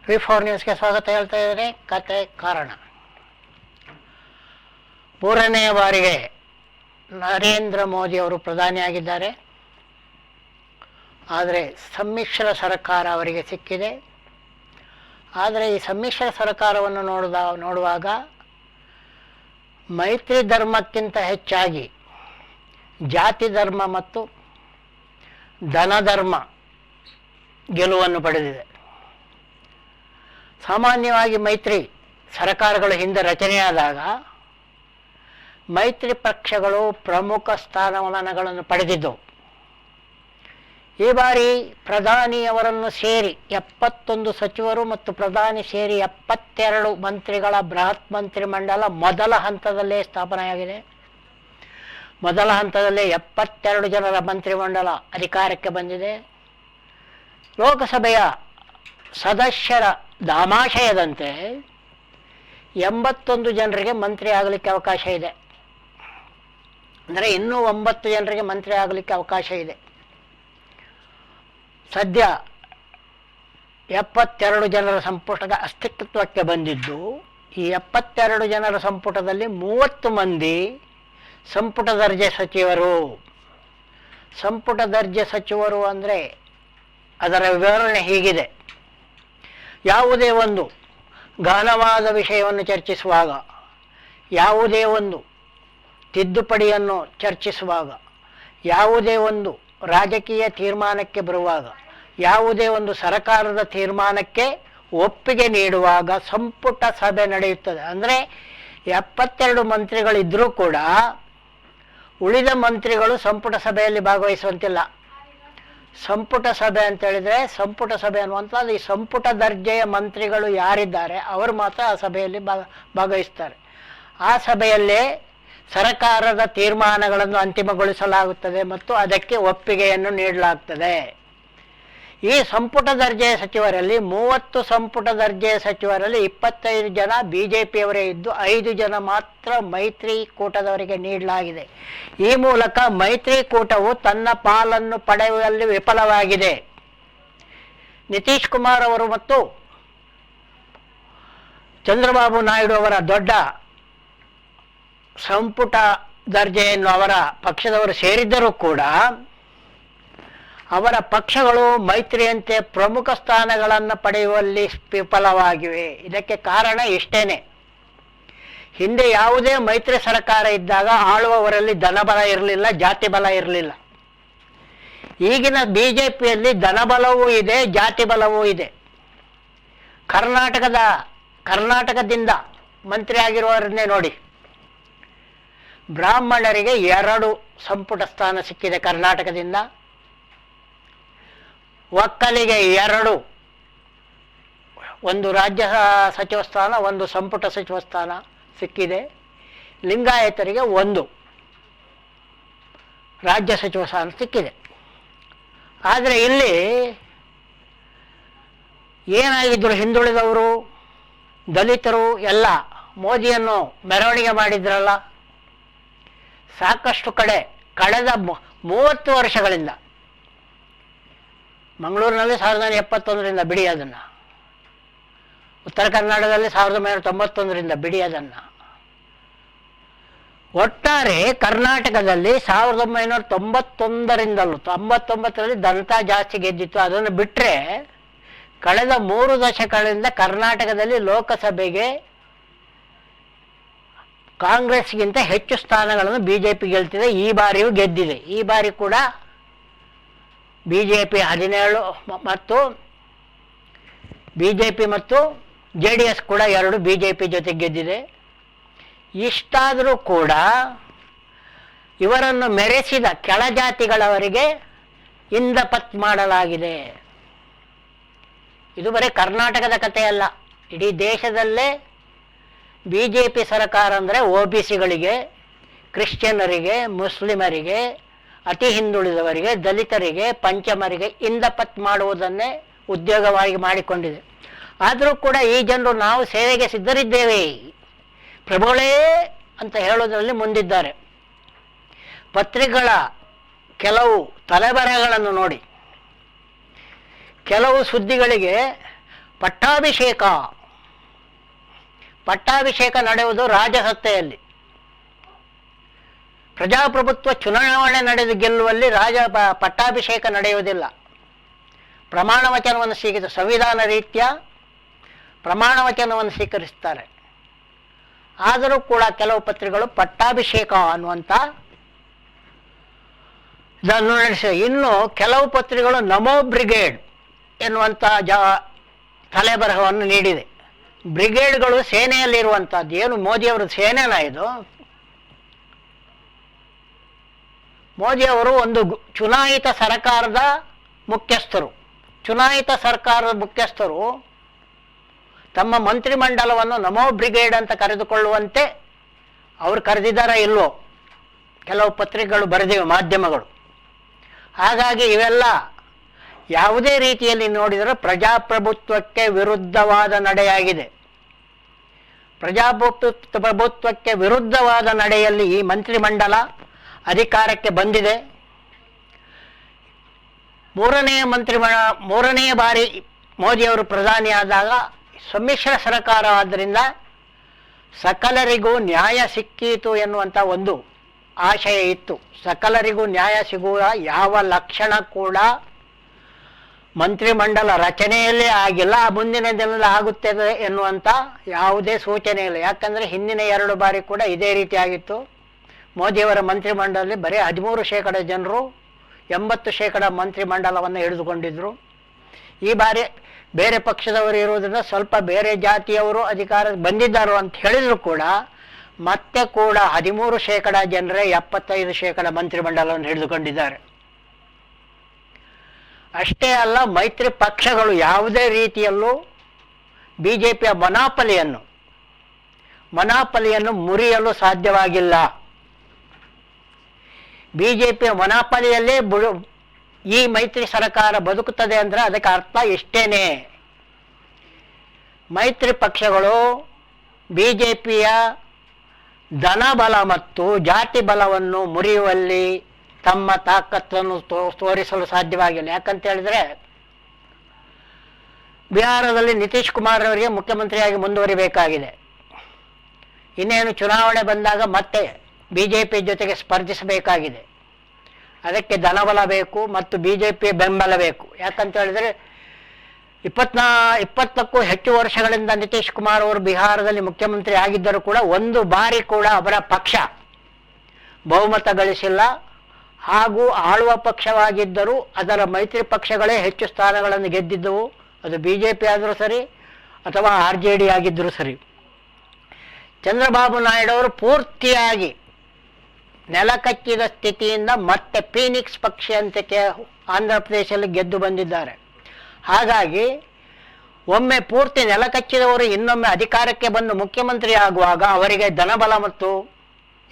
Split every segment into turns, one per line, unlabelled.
V4 ನ್ಯೂಸ್ಗೆ ಸ್ವಾಗತ ಹೇಳ್ತಾ ಇದ್ದಾರೆ. ಕತೆ ಕಾರಣ. ಮೂರನೇ ಬಾರಿಗೆ ನರೇಂದ್ರ ಮೋದಿ ಅವರು ಪ್ರಧಾನಿಯಾಗಿದ್ದಾರೆ. ಆದರೆ ಸಮ್ಮಿಶ್ರ ಸರ್ಕಾರ ಅವರಿಗೆ ಸಿಕ್ಕಿದೆ. ಆದರೆ ಈ ಸಮ್ಮಿಶ್ರ ಸರ್ಕಾರವನ್ನು ನೋಡುವಾಗ ಮೈತ್ರಿ ಧರ್ಮಕ್ಕಿಂತ ಹೆಚ್ಚಾಗಿ ಜಾತಿ ಧರ್ಮ ಮತ್ತು ಧನಧರ್ಮ ಗೆಲುವನ್ನು ಪಡೆದಿದೆ. ಸಾಮಾನ್ಯವಾಗಿ ಮೈತ್ರಿ ಸರ್ಕಾರಗಳು ಹಿಂದೆ ರಚನೆಯಾದಾಗ ಮೈತ್ರಿ ಪಕ್ಷಗಳು ಪ್ರಮುಖ ಸ್ಥಾನಮಾನಗಳನ್ನು ಪಡೆದಿದ್ದವು. ಈ ಬಾರಿ ಪ್ರಧಾನಿಯವರನ್ನು ಸೇರಿ 71 ಸಚಿವರು ಮತ್ತು ಪ್ರಧಾನಿ ಸೇರಿ 72 ಮಂತ್ರಿಗಳ ಬೃಹತ್ ಮಂತ್ರಿಮಂಡಲ ಮೊದಲ ಹಂತದಲ್ಲೇ ಸ್ಥಾಪನೆಯಾಗಿದೆ. ಮೊದಲ ಹಂತದಲ್ಲೇ 72 ಜನರ ಮಂತ್ರಿಮಂಡಲ ಅಧಿಕಾರಕ್ಕೆ ಬಂದಿದೆ. ಲೋಕಸಭೆಯ ಸದಸ್ಯರ ದಾಮಾಶಯದಂತೆ 81 ಜನರಿಗೆ ಮಂತ್ರಿ ಆಗಲಿಕ್ಕೆ ಅವಕಾಶ ಇದೆ. ಅಂದರೆ ಇನ್ನೂ 9 ಜನರಿಗೆ ಮಂತ್ರಿ ಆಗಲಿಕ್ಕೆ ಅವಕಾಶ ಇದೆ. ಸದ್ಯ 72 ಜನರ ಸಂಪುಟದ ಅಸ್ತಿತ್ವಕ್ಕೆ ಬಂದಿದ್ದು, ಈ 72 ಜನರ ಸಂಪುಟದಲ್ಲಿ 30 ಮಂದಿ ಸಂಪುಟ ದರ್ಜೆ ಸಚಿವರು. ಸಂಪುಟ ದರ್ಜೆ ಸಚಿವರು ಅಂದರೆ ಅದರ ವಿವರಣೆ ಹೀಗಿದೆ. ಯಾವುದೇ ಒಂದು ಗಹನವಾದ ವಿಷಯವನ್ನು ಚರ್ಚಿಸುವಾಗ, ಯಾವುದೇ ಒಂದು ತಿದ್ದುಪಡಿಯನ್ನು ಚರ್ಚಿಸುವಾಗ, ಯಾವುದೇ ಒಂದು ರಾಜಕೀಯ ತೀರ್ಮಾನಕ್ಕೆ ಬರುವಾಗ, ಯಾವುದೇ ಒಂದು ಸರ್ಕಾರದ ತೀರ್ಮಾನಕ್ಕೆ ಒಪ್ಪಿಗೆ ನೀಡುವಾಗ ಸಂಪುಟ ಸಭೆ ನಡೆಯುತ್ತದೆ. ಅಂದರೆ 72 ಮಂತ್ರಿಗಳಿದ್ದರೂ ಕೂಡ ಉಳಿದ ಮಂತ್ರಿಗಳು ಸಂಪುಟ ಸಭೆಯಲ್ಲಿ ಭಾಗವಹಿಸುವಂತಿಲ್ಲ. ಸಂಪುಟ ಸಭೆ ಅಂತೇಳಿದರೆ, ಸಂಪುಟ ಸಭೆ ಅನ್ನುವಂಥದ್ದು ಈ ಸಂಪುಟ ದರ್ಜೆಯ ಮಂತ್ರಿಗಳು ಯಾರಿದ್ದಾರೆ ಅವರು ಮಾತ್ರ ಆ ಸಭೆಯಲ್ಲಿ ಭಾಗವಹಿಸ್ತಾರೆ. ಆ ಸಭೆಯಲ್ಲೇ ಸರ್ಕಾರದ ತೀರ್ಮಾನಗಳನ್ನು ಅಂತಿಮಗೊಳಿಸಲಾಗುತ್ತದೆ ಮತ್ತು ಅದಕ್ಕೆ ಒಪ್ಪಿಗೆಯನ್ನು ನೀಡಲಾಗ್ತದೆ. ಈ ಸಂಪುಟ ದರ್ಜೆಯ ಸಚಿವರಲ್ಲಿ 30 ಸಂಪುಟ ದರ್ಜೆಯ ಸಚಿವರಲ್ಲಿ 25 ಜನ BJPಯವರೇ ಇದ್ದು 5 ಜನ ಮಾತ್ರ ಮೈತ್ರಿಕೂಟದವರಿಗೆ ನೀಡಲಾಗಿದೆ. ಈ ಮೂಲಕ ಮೈತ್ರಿಕೂಟವು ತನ್ನ ಪಾಲನ್ನು ಪಡೆಯುವಲ್ಲಿ ವಿಫಲವಾಗಿದೆ. ನಿತೀಶ್ ಕುಮಾರ್ ಅವರು ಮತ್ತು ಚಂದ್ರಬಾಬು ನಾಯ್ಡು ಅವರ ದೊಡ್ಡ ಸಂಪುಟ ದರ್ಜೆಯನ್ನು ಅವರ ಪಕ್ಷದವರು ಸೇರಿದ್ದರೂ ಕೂಡ ಅವರ ಪಕ್ಷಗಳು ಮೈತ್ರಿಯಂತೆ ಪ್ರಮುಖ ಸ್ಥಾನಗಳನ್ನು ಪಡೆಯುವಲ್ಲಿ ವಿಫಲವಾಗಿವೆ. ಇದಕ್ಕೆ ಕಾರಣ ಇಷ್ಟೇನೆ. ಹಿಂದೆ ಯಾವುದೇ ಮೈತ್ರಿ ಸರ್ಕಾರ ಇದ್ದಾಗ ಆಳುವವರಲ್ಲಿ ಧನಬಲ ಇರಲಿಲ್ಲ, ಜಾತಿ ಬಲ ಇರಲಿಲ್ಲ. ಈಗಿನ BJPಯಲ್ಲಿ ಧನಬಲವೂ ಇದೆ, ಜಾತಿ ಬಲವೂ ಇದೆ. ಕರ್ನಾಟಕದಿಂದ ಮಂತ್ರಿ ಆಗಿರುವವರನ್ನೇ ನೋಡಿ. ಬ್ರಾಹ್ಮಣರಿಗೆ 2 ಸಂಪುಟ ಸ್ಥಾನ ಸಿಕ್ಕಿದೆ ಕರ್ನಾಟಕದಿಂದ. ಒಕ್ಕಲಿಗೆ 2, ಒಂದು ರಾಜ್ಯ ಸಚಿವ ಸ್ಥಾನ, ಒಂದು ಸಂಪುಟ ಸಚಿವ ಸ್ಥಾನ ಸಿಕ್ಕಿದೆ. ಲಿಂಗಾಯತರಿಗೆ 1 ರಾಜ್ಯ ಸಚಿವ ಸ್ಥಾನ ಸಿಕ್ಕಿದೆ. ಆದರೆ ಇಲ್ಲಿ ಏನಾಗಿದ್ದರು, ಹಿಂದುಳಿದವರು, ದಲಿತರು ಎಲ್ಲ ಮೋದಿಯನ್ನು ಮೆರವಣಿಗೆ ಮಾಡಿದ್ರಲ್ಲ. ಸಾಕಷ್ಟು ಕಡೆ ಕಳೆದ 30 ವರ್ಷಗಳಿಂದ, ಮಂಗಳೂರಿನಲ್ಲಿ 1971ರಿಂದ ಬಿಡಿ ಅದನ್ನು, ಉತ್ತರ ಕರ್ನಾಟಕದಲ್ಲಿ 1991ರಿಂದ ಬಿಡಿ ಅದನ್ನು. ಒಟ್ಟಾರೆ ಕರ್ನಾಟಕದಲ್ಲಿ 1991ರಿಂದಲೂ 99ರಲ್ಲಿ ದಂತ ಜಾಸ್ತಿ ಗೆದ್ದಿತ್ತು. ಅದನ್ನು ಬಿಟ್ಟರೆ ಕಳೆದ 3 ದಶಕಗಳಿಂದ ಕರ್ನಾಟಕದಲ್ಲಿ ಲೋಕಸಭೆಗೆ ಕಾಂಗ್ರೆಸ್ಗಿಂತ ಹೆಚ್ಚು ಸ್ಥಾನಗಳನ್ನು BJP ಗೆಲ್ತಿದೆ. ಈ ಬಾರಿಯೂ ಗೆದ್ದಿದೆ. ಈ ಬಾರಿ ಕೂಡ BJP 17 ಮತ್ತು BJP ಮತ್ತು JDS ಕೂಡ 2 BJP ಜೊತೆ ಗೆದ್ದಿದೆ. ಇಷ್ಟಾದರೂ ಕೂಡ ಇವರನ್ನು ಮೆರೆಸಿದ ಕೆಳಜಾತಿಗಳವರಿಗೆ ಇಂದಪತ್ ಮಾಡಲಾಗಿದೆ. ಇದು ಬರೀ ಕರ್ನಾಟಕದ ಕಥೆಯಲ್ಲ, ಇಡೀ ದೇಶದಲ್ಲೇ BJP ಸರ್ಕಾರ ಅಂದರೆ OBCಗಳಿಗೆ, ಕ್ರಿಶ್ಚಿಯನ್ನರಿಗೆ, ಮುಸ್ಲಿಮರಿಗೆ, ಅತಿ ಹಿಂದುಳಿದವರಿಗೆ, ದಲಿತರಿಗೆ, ಪಂಚಮರಿಗೆ ಇಂದಪತ್ ಮಾಡುವುದನ್ನೇ ಉದ್ಯೋಗವಾಗಿ ಮಾಡಿಕೊಂಡಿದೆ. ಆದರೂ ಕೂಡ ಈ ಜನರು ನಾವು ಸೇವೆಗೆ ಸಿದ್ಧರಿದ್ದೇವೆ, ಪ್ರಭುಗಳೇ ಅಂತ ಹೇಳೋದರಲ್ಲಿ ಮುಂದಿದ್ದಾರೆ. ಪತ್ರಿಕೆಗಳ ಕೆಲವು ತಲೆಬರಹಗಳನ್ನು ನೋಡಿ, ಕೆಲವು ಸುದ್ದಿಗಳಿಗೆ ಪಟ್ಟಾಭಿಷೇಕ ನಡೆಯುವುದು ರಾಜಸತ್ತೆಯಲ್ಲಿ. ಪ್ರಜಾಪ್ರಭುತ್ವ ಚುನಾವಣೆ ನಡೆದು ಗೆಲ್ಲುವಲ್ಲಿ ಪಟ್ಟಾಭಿಷೇಕ ನಡೆಯುವುದಿಲ್ಲ. ಪ್ರಮಾಣ ವಚನವನ್ನು ಸಂವಿಧಾನ ರೀತ್ಯ ಪ್ರಮಾಣ ವಚನವನ್ನು ಸ್ವೀಕರಿಸ್ತಾರೆ. ಆದರೂ ಕೂಡ ಕೆಲವು ಪತ್ರಿಕೆಗಳು ಪಟ್ಟಾಭಿಷೇಕ ಅನ್ನುವಂಥ ಇದನ್ನು ನಡೆಸಿ, ಇನ್ನು ಕೆಲವು ಪತ್ರಿಕೆಗಳು ನಮೋ ಬ್ರಿಗೇಡ್ ಎನ್ನುವಂಥ ತಲೆಬರಹವನ್ನು ನೀಡಿದೆ. ಬ್ರಿಗೇಡ್ಗಳು ಸೇನೆಯಲ್ಲಿರುವಂಥದ್ದು. ಏನು ಮೋದಿಯವರು ಸೇನೆನಾ ಇದು? ಮೋದಿಯವರು ಒಂದು ಚುನಾಯಿತ ಸರ್ಕಾರದ ಮುಖ್ಯಸ್ಥರು. ಚುನಾಯಿತ ಸರ್ಕಾರದ ಮುಖ್ಯಸ್ಥರು ತಮ್ಮ ಮಂತ್ರಿಮಂಡಲವನ್ನು ನಮೋ ಬ್ರಿಗೇಡ್ ಅಂತ ಕರೆದುಕೊಳ್ಳುವಂತೆ ಅವರು ಕರೆದಿದ್ದಾರಾ ಇಲ್ವೋ ಕೆಲವು ಪತ್ರಿಕೆಗಳು ಬರೆದಿವೆ, ಮಾಧ್ಯಮಗಳು. ಹಾಗಾಗಿ ಇವೆಲ್ಲ ಯಾವುದೇ ರೀತಿಯಲ್ಲಿ ನೋಡಿದರೂ ಪ್ರಜಾಪ್ರಭುತ್ವಕ್ಕೆ ವಿರುದ್ಧವಾದ ನಡೆಯಾಗಿದೆ. ಪ್ರಜಾಪ್ರಭುತ್ವಕ್ಕೆ ವಿರುದ್ಧವಾದ ನಡೆಯಲ್ಲಿ ಈ ಮಂತ್ರಿಮಂಡಲ ಅಧಿಕಾರಕ್ಕೆ ಬಂದಿದೆ. ಮೂರನೇ ಬಾರಿ ಮೋದಿಯವರು ಪ್ರಧಾನಿಯಾದಾಗ ಸಮ್ಮಿಶ್ರ ಸರ್ಕಾರ ಆದ್ದರಿಂದ ಸಕಲರಿಗೂ ನ್ಯಾಯ ಸಿಕ್ಕೀತು ಎನ್ನುವಂಥ ಒಂದು ಆಶಯ ಇತ್ತು. ಸಕಲರಿಗೂ ನ್ಯಾಯ ಸಿಗುವ ಯಾವ ಲಕ್ಷಣ ಕೂಡ ಮಂತ್ರಿಮಂಡಲ ರಚನೆಯಲ್ಲೇ ಆಗಿಲ್ಲ. ಮುಂದಿನ ದಿನದಲ್ಲಿ ಆಗುತ್ತದೆ ಎನ್ನುವಂಥ ಯಾವುದೇ ಸೂಚನೆ ಇಲ್ಲ. ಯಾಕಂದರೆ ಹಿಂದಿನ 2 ಬಾರಿ ಕೂಡ ಇದೇ ರೀತಿ ಆಗಿತ್ತು. ಮೋದಿಯವರ ಮಂತ್ರಿಮಂಡಲದಲ್ಲಿ ಬರೀ 13% ಜನರು 80% ಮಂತ್ರಿಮಂಡಲವನ್ನು ಹಿಡಿದುಕೊಂಡಿದ್ದರು. ಈ ಬಾರಿ ಬೇರೆ ಪಕ್ಷದವರು ಇರುವುದರಿಂದ ಸ್ವಲ್ಪ ಬೇರೆ ಜಾತಿಯವರು ಅಧಿಕಾರ ಬಂದಿದ್ದಾರೋ ಅಂತ ಹೇಳಿದ್ರು ಕೂಡ ಮತ್ತೆ ಕೂಡ 13% ಜನರೇ 75% ಮಂತ್ರಿಮಂಡಲವನ್ನು ಹಿಡಿದುಕೊಂಡಿದ್ದಾರೆ. ಅಷ್ಟೇ ಅಲ್ಲ, ಮೈತ್ರಿ ಪಕ್ಷಗಳು ಯಾವುದೇ ರೀತಿಯಲ್ಲೂ BJPಯ ಮೊನಾಪಲಿಯನ್ನು ಮುರಿಯಲು ಸಾಧ್ಯವಾಗಿಲ್ಲ. BJPಯ ಮೊನಾಪಲಿಯಲ್ಲೇ ಈ ಮೈತ್ರಿ ಸರ್ಕಾರ ಬದುಕುತ್ತದೆ ಅಂದರೆ ಅದಕ್ಕೆ ಅರ್ಥ ಇಷ್ಟೇನೆ. ಮೈತ್ರಿ ಪಕ್ಷಗಳು BJPಯ ಧನಬಲ ಮತ್ತು ಜಾತಿ ಬಲವನ್ನು ಮುರಿಯುವಲ್ಲಿ ತಮ್ಮ ತಾಕತ್ತನ್ನು ತೋರಿಸಲು ಸಾಧ್ಯವಾಗಿಲ್ಲ. ಯಾಕಂತ ಹೇಳಿದ್ರೆ ಬಿಹಾರದಲ್ಲಿ ನಿತೀಶ್ ಕುಮಾರ್ ಅವರಿಗೆ ಮುಖ್ಯಮಂತ್ರಿಯಾಗಿ ಮುಂದುವರಿಬೇಕಾಗಿದೆ. ಇನ್ನೇನು ಚುನಾವಣೆ ಬಂದಾಗ ಮತ್ತೆ BJP ಜೊತೆಗೆ ಸ್ಪರ್ಧಿಸಬೇಕಾಗಿದೆ. ಅದಕ್ಕೆ ಧನಬಲ ಬೇಕು ಮತ್ತು BJP ಬೆಂಬಲ ಬೇಕು. ಯಾಕಂತ ಹೇಳಿದ್ರೆ 20ಕ್ಕೂ ಹೆಚ್ಚು ವರ್ಷಗಳಿಂದ ನಿತೀಶ್ ಕುಮಾರ್ ಅವರು ಬಿಹಾರದಲ್ಲಿ ಮುಖ್ಯಮಂತ್ರಿ ಆಗಿದ್ದರೂ ಕೂಡ ಒಂದು ಬಾರಿ ಕೂಡ ಅವರ ಪಕ್ಷ ಬಹುಮತ ಗಳಿಸಿಲ್ಲ. ಹಾಗೂ ಆಳುವ ಪಕ್ಷವಾಗಿದ್ದರೂ ಅದರ ಮೈತ್ರಿ ಪಕ್ಷಗಳೇ ಹೆಚ್ಚು ಸ್ಥಾನಗಳನ್ನು ಗೆದ್ದಿದ್ದವು. ಅದು BJP ಆದರೂ ಸರಿ ಅಥವಾ RJD ಆಗಿದ್ದರೂ ಸರಿ. ಚಂದ್ರಬಾಬು ನಾಯ್ಡು ಅವರು ಪೂರ್ತಿಯಾಗಿ ನೆಲಕಚ್ಚಿದ ಸ್ಥಿತಿಯಿಂದ ಮತ್ತೆ ಫೀನಿಕ್ಸ್ ಪಕ್ಷಿಯಂತೆ ಆಂಧ್ರ ಪ್ರದೇಶದಲ್ಲಿ ಗೆದ್ದು ಬಂದಿದ್ದಾರೆ. ಹಾಗಾಗಿ ಒಮ್ಮೆ ಪೂರ್ತಿ ನೆಲಕಚ್ಚಿದವರು ಇನ್ನೊಮ್ಮೆ ಅಧಿಕಾರಕ್ಕೆ ಬಂದು ಮುಖ್ಯಮಂತ್ರಿ ಆಗುವಾಗ ಅವರಿಗೆ ಧನಬಲ ಮತ್ತು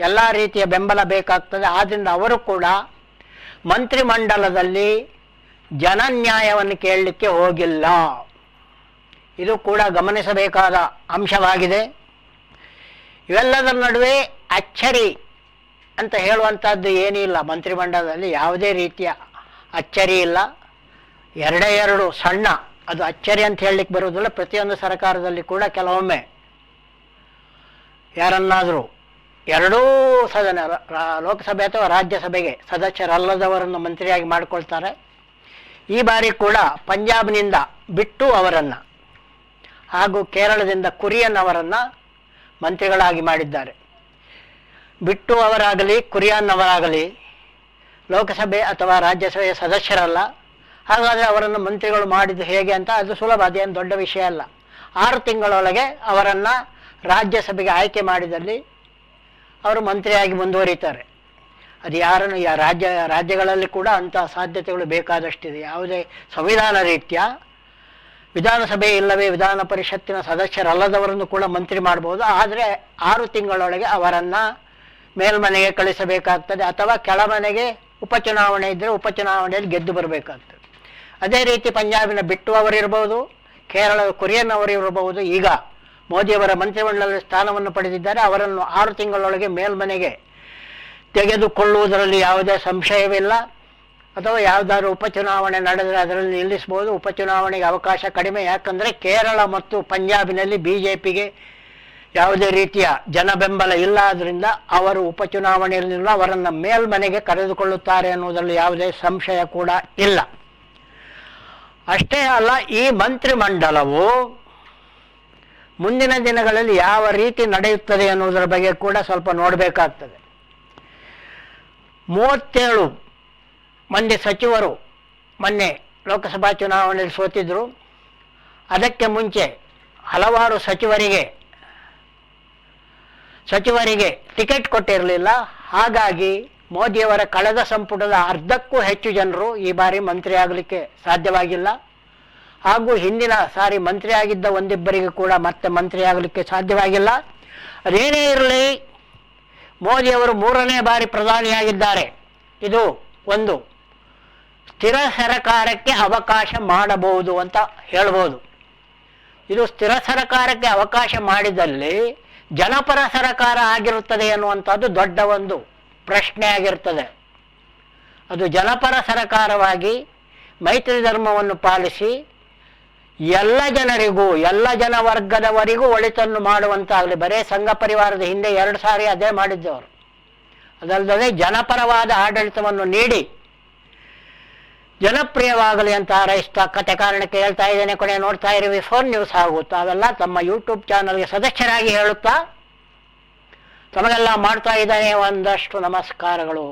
ಎಲ್ಲ ರೀತಿಯ ಬೆಂಬಲ ಬೇಕಾಗ್ತದೆ. ಆದ್ದರಿಂದ ಅವರು ಕೂಡ ಮಂತ್ರಿಮಂಡಲದಲ್ಲಿ ಜನನ್ಯಾಯವನ್ನು ಕೇಳಲಿಕ್ಕೆ ಹೋಗಿಲ್ಲ. ಇದು ಕೂಡ ಗಮನಿಸಬೇಕಾದ ಅಂಶವಾಗಿದೆ. ಇವೆಲ್ಲದರ ನಡುವೆ ಅಚ್ಚರಿ ಅಂತ ಹೇಳುವಂಥದ್ದು ಏನಿಲ್ಲ. ಮಂತ್ರಿಮಂಡಲದಲ್ಲಿ ಯಾವುದೇ ರೀತಿಯ ಅಚ್ಚರಿ ಇಲ್ಲ. 2 ಸಣ್ಣ, ಅದು ಅಚ್ಚರಿ ಅಂತ ಹೇಳಲಿಕ್ಕೆ ಬರುವುದಿಲ್ಲ. ಪ್ರತಿಯೊಂದು ಸರ್ಕಾರದಲ್ಲಿ ಕೂಡ ಕೆಲವೊಮ್ಮೆ ಯಾರನ್ನಾದರೂ 2 ಸದನ, ಲೋಕಸಭೆ ಅಥವಾ ರಾಜ್ಯಸಭೆಗೆ ಸದಸ್ಯರಲ್ಲದವರನ್ನು ಮಂತ್ರಿಯಾಗಿ ಮಾಡಿಕೊಳ್ತಾರೆ. ಈ ಬಾರಿ ಕೂಡ ಪಂಜಾಬ್ನಿಂದ ಬಿಟ್ಟು ಅವರನ್ನು ಹಾಗೂ ಕೇರಳದಿಂದ ಕುರಿಯನ್ ಅವರನ್ನು ಮಂತ್ರಿಗಳಾಗಿ ಮಾಡಿದ್ದಾರೆ. ಬಿಟ್ಟು ಅವರಾಗಲಿ ಕುರಿಯನ್ ಅವರಾಗಲಿ ಲೋಕಸಭೆ ಅಥವಾ ರಾಜ್ಯಸಭೆಯ ಸದಸ್ಯರಲ್ಲ. ಹಾಗಾದರೆ ಅವರನ್ನು ಮಂತ್ರಿಗಳು ಮಾಡಿದ್ದು ಹೇಗೆ ಅಂತ ಅದು ಸುಲಭ, ಅದೇನು ದೊಡ್ಡ ವಿಷಯ ಅಲ್ಲ. 6 ತಿಂಗಳೊಳಗೆ ಅವರನ್ನು ರಾಜ್ಯಸಭೆಗೆ ಆಯ್ಕೆ ಮಾಡಿದಲ್ಲಿ ಅವರು ಮಂತ್ರಿಯಾಗಿ ಮುಂದುವರಿತಾರೆ. ಅದು ಯಾರನ್ನು ರಾಜ್ಯಗಳಲ್ಲಿ ಕೂಡ ಅಂಥ ಸಾಧ್ಯತೆಗಳು ಬೇಕಾದಷ್ಟಿದೆ. ಯಾವುದೇ ಸಂವಿಧಾನ ರೀತ್ಯ ವಿಧಾನಸಭೆ ಇಲ್ಲವೇ ವಿಧಾನ ಪರಿಷತ್ತಿನ ಸದಸ್ಯರಲ್ಲದವರನ್ನು ಕೂಡ ಮಂತ್ರಿ ಮಾಡ್ಬೋದು. ಆದರೆ 6 ತಿಂಗಳೊಳಗೆ ಅವರನ್ನು ಮೇಲ್ಮನೆಗೆ ಕಳಿಸಬೇಕಾಗ್ತದೆ ಅಥವಾ ಕೆಳಮನೆಗೆ ಉಪಚುನಾವಣೆ ಇದ್ದರೆ ಉಪಚುನಾವಣೆಯಲ್ಲಿ ಗೆದ್ದು ಬರಬೇಕಾಗ್ತದೆ. ಅದೇ ರೀತಿ ಪಂಜಾಬಿನ ಬಿಟ್ಟು ಅವರಿರ್ಬೋದು, ಕೇರಳದ ಕುರಿಯನ್ ಅವರಿರಬಹುದು. ಈಗ ಮೋದಿಯವರ ಮಂತ್ರಿಮಂಡಲದಲ್ಲಿ ಸ್ಥಾನವನ್ನು ಪಡೆದಿದ್ದಾರೆ. ಅವರನ್ನು 6 ತಿಂಗಳೊಳಗೆ ಮೇಲ್ಮನೆಗೆ ತೆಗೆದುಕೊಳ್ಳುವುದರಲ್ಲಿ ಯಾವುದೇ ಸಂಶಯವಿಲ್ಲ. ಅಥವಾ ಯಾವುದಾದ್ರು ಉಪಚುನಾವಣೆ ನಡೆದರೆ ಅದರಲ್ಲಿ ನಿಲ್ಲಿಸ್ಬೋದು. ಉಪಚುನಾವಣೆಗೆ ಅವಕಾಶ ಕಡಿಮೆ, ಯಾಕಂದರೆ ಕೇರಳ ಮತ್ತು ಪಂಜಾಬಿನಲ್ಲಿ BJPಗೆ ಯಾವುದೇ ರೀತಿಯ ಜನಬೆಂಬಲ ಇಲ್ಲ. ಆದ್ದರಿಂದ ಅವರು ಉಪಚುನಾವಣೆಯಲ್ಲಿ ಅವರನ್ನು ಮೇಲ್ಮನೆಗೆ ಕರೆದುಕೊಳ್ಳುತ್ತಾರೆ ಅನ್ನುವುದರಲ್ಲಿ ಯಾವುದೇ ಸಂಶಯ ಕೂಡ ಇಲ್ಲ. ಅಷ್ಟೇ ಅಲ್ಲ, ಈ ಮಂತ್ರಿಮಂಡಲವು ಮುಂದಿನ ದಿನಗಳಲ್ಲಿ ಯಾವ ರೀತಿ ನಡೆಯುತ್ತದೆ ಅನ್ನುವುದರ ಬಗ್ಗೆ ಕೂಡ ಸ್ವಲ್ಪ ನೋಡಬೇಕಾಗ್ತದೆ. 37 ಮಂದಿ ಸಚಿವರು ಮೊನ್ನೆ ಲೋಕಸಭಾ ಚುನಾವಣೆಯಲ್ಲಿ ಸೋತಿದ್ರು. ಅದಕ್ಕೆ ಮುಂಚೆ ಹಲವಾರು ಸಚಿವರಿಗೆ ಟಿಕೆಟ್ ಕೊಟ್ಟಿರಲಿಲ್ಲ. ಹಾಗಾಗಿ ಮೋದಿಯವರ ಕಳೆದ ಸಂಪುಟದ ಅರ್ಧಕ್ಕೂ ಹೆಚ್ಚು ಜನರು ಈ ಬಾರಿ ಮಂತ್ರಿ ಆಗಲಿಕ್ಕೆ ಸಾಧ್ಯವಾಗಿಲ್ಲ. ಹಾಗೂ ಹಿಂದಿನ ಸಾರಿ ಮಂತ್ರಿ ಆಗಿದ್ದ ಒಂದಿಬ್ಬರಿಗೆ ಕೂಡ ಮತ್ತೆ ಮಂತ್ರಿ ಆಗಲಿಕ್ಕೆ ಸಾಧ್ಯವಾಗಿಲ್ಲ. ಅದೇನೇ ಇರಲಿ, ಮೋದಿಯವರು 3ನೇ ಬಾರಿ ಪ್ರಧಾನಿಯಾಗಿದ್ದಾರೆ. ಇದು ಒಂದು ಸ್ಥಿರ ಸರಕಾರಕ್ಕೆ ಅವಕಾಶ ಮಾಡಬಹುದು ಅಂತ ಹೇಳ್ಬೋದು. ಇದು ಸ್ಥಿರ ಸರಕಾರಕ್ಕೆ ಅವಕಾಶ ಮಾಡಿದಲ್ಲಿ ಜನಪರ ಸರಕಾರ ಆಗಿರುತ್ತದೆ ಎನ್ನುವಂಥದ್ದು ದೊಡ್ಡ ಒಂದು ಪ್ರಶ್ನೆ ಆಗಿರ್ತದೆ. ಅದು ಜನಪರ ಸರಕಾರವಾಗಿ ಮೈತ್ರಿ ಧರ್ಮವನ್ನು ಪಾಲಿಸಿ ಎಲ್ಲ ಜನರಿಗೂ, ಎಲ್ಲ ಜನವರ್ಗದವರಿಗೂ ಒಳಿತನ್ನು ಮಾಡುವಂತಾಗಲಿ. ಬರೇ ಸಂಘ ಪರಿವಾರದ ಹಿಂದೆ 2 ಸಾರಿ ಅದೇ ಮಾಡಿದ್ದವರು. ಅದಲ್ಲದೆ ಜನಪರವಾದ ಆಡಳಿತವನ್ನು ನೀಡಿ ಜನಪ್ರಿಯವಾಗಲಿ ಅಂತ ಹಾರೈಸ್ತಾ ಕತೆ ಕಾರಣಕ್ಕೆ ಹೇಳ್ತಾ ಇದ್ದೇನೆ. ಕೊನೆ ನೋಡ್ತಾ ಇರಿ ವಿ4 ನ್ಯೂಸ್. ಹಾಗೂ ತಾವೆಲ್ಲ ತಮ್ಮ ಯೂಟ್ಯೂಬ್ ಚಾನಲ್ಗೆ ಸದಸ್ಯರಾಗಿ ಹೇಳುತ್ತಾ ತಮಗೆಲ್ಲ ಮಾಡ್ತಾ ಇದ್ದಾನೆ ಒಂದಷ್ಟು ನಮಸ್ಕಾರಗಳು.